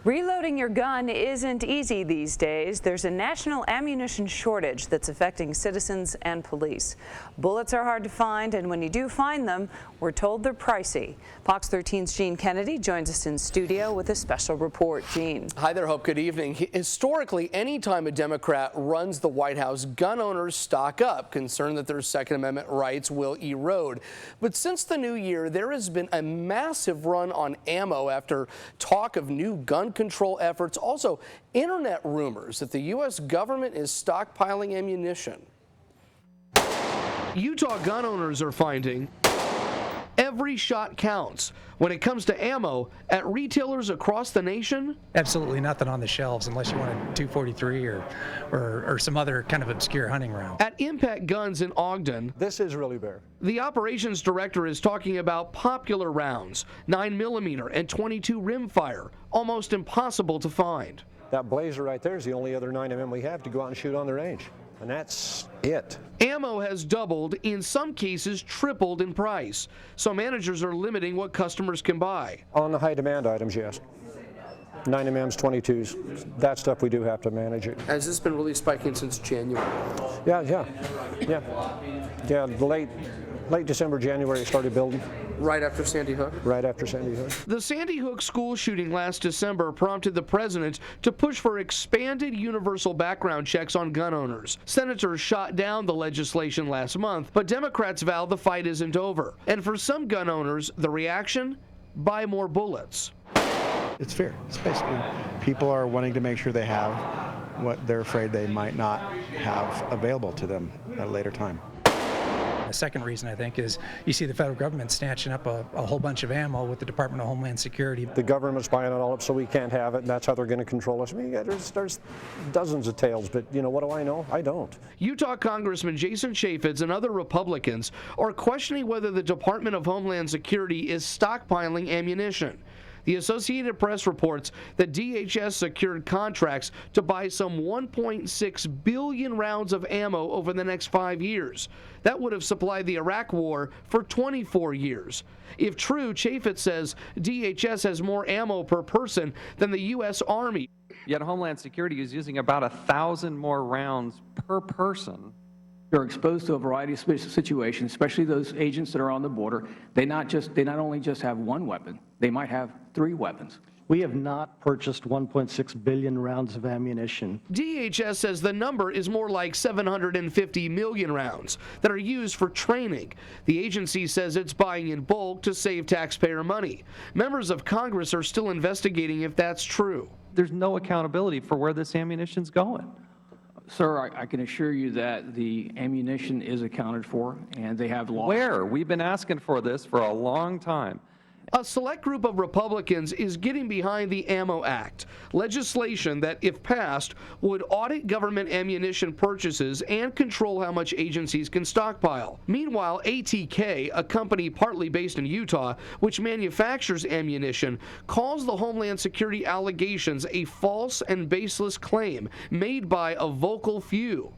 Reloading your gun isn't easy these days. There's a national ammunition shortage that's affecting citizens and police. Bullets are hard to find, and when you do find them, we're told they're pricey. Fox 13's Gene Kennedy joins us in studio with a special report. Gene. Hi there, Hope. Good evening. Historically, anytime a Democrat runs the White House, gun owners stock up, concerned that their Second Amendment rights will erode. But since the new year, there has been a massive run on ammo after talk of new gun control efforts, also internet rumors that the U.S. government is stockpiling ammunition. Utah gun owners are finding every shot counts. When it comes to ammo, at retailers across the nation, absolutely nothing on the shelves unless you want a 243 or some other kind of obscure hunting round. At Impact Guns in Ogden, this is really bare. The operations director is talking about popular rounds, 9mm and 22 rimfire, almost impossible to find. That Blazer right there is the only other 9mm we have to go out and shoot on the range. And that's it. Ammo has doubled, in some cases tripled in price. So managers are limiting what customers can buy. On the high demand items, yes. 9mm, 22s, that stuff we do have to manage it. Has this been really spiking since January? Yeah, late December, January it started building. Right after Sandy Hook? Right after Sandy Hook. The Sandy Hook school shooting last December prompted the president to push for expanded universal background checks on gun owners. Senators shot down the legislation last month, but Democrats vow the fight isn't over. And for some gun owners, the reaction? Buy more bullets. It's fear. It's basically people are wanting to make sure they have what they're afraid they might not have available to them at a later time. The second reason, I think, is you see the federal government snatching up a whole bunch of ammo with the Department of Homeland Security. The government's buying it all up so we can't have it, and that's how they're going to control us. I mean, there's dozens of tales, but you know, what do I know? I don't. Utah Congressman Jason Chaffetz and other Republicans are questioning whether the Department of Homeland Security is stockpiling ammunition. The Associated Press reports that DHS secured contracts to buy some 1.6 billion rounds of ammo over the next 5 years. That would have supplied the Iraq War for 24 years. If true, Chaffetz says DHS has more ammo per person than the U.S. Army. Yet Homeland Security is using about 1,000 more rounds per person. They're exposed to a variety of situations, especially those agents that are on the border. They not only just have one weapon, they might have 3 weapons. We have not purchased 1.6 billion rounds of ammunition. DHS says the number is more like 750 million rounds that are used for training. The agency says it's buying in bulk to save taxpayer money. Members of Congress are still investigating if that's true. There's no accountability for where this ammunition's going. Sir, I can assure you that the ammunition is accounted for, and they have laws. Where? We've been asking for this for a long time. A select group of Republicans is getting behind the Ammo Act, legislation that, if passed, would audit government ammunition purchases and control how much agencies can stockpile. Meanwhile, ATK, a company partly based in Utah, which manufactures ammunition, calls the Homeland Security allegations a false and baseless claim made by a vocal few.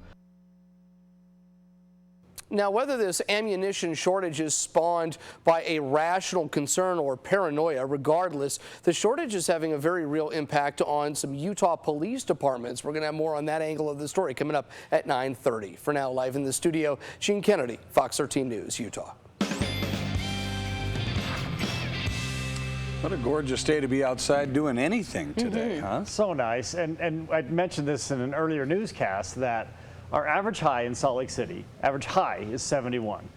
Now, whether this ammunition shortage is spawned by a rational concern or paranoia, regardless, the shortage is having a very real impact on some Utah police departments. We're going to have more on that angle of the story coming up at 9:30. For now, live in the studio, Gene Kennedy, Fox 13 News, Utah. What a gorgeous day to be outside doing anything today, huh? So nice. And I mentioned this in an earlier newscast that our average high in Salt Lake City, average high is 71.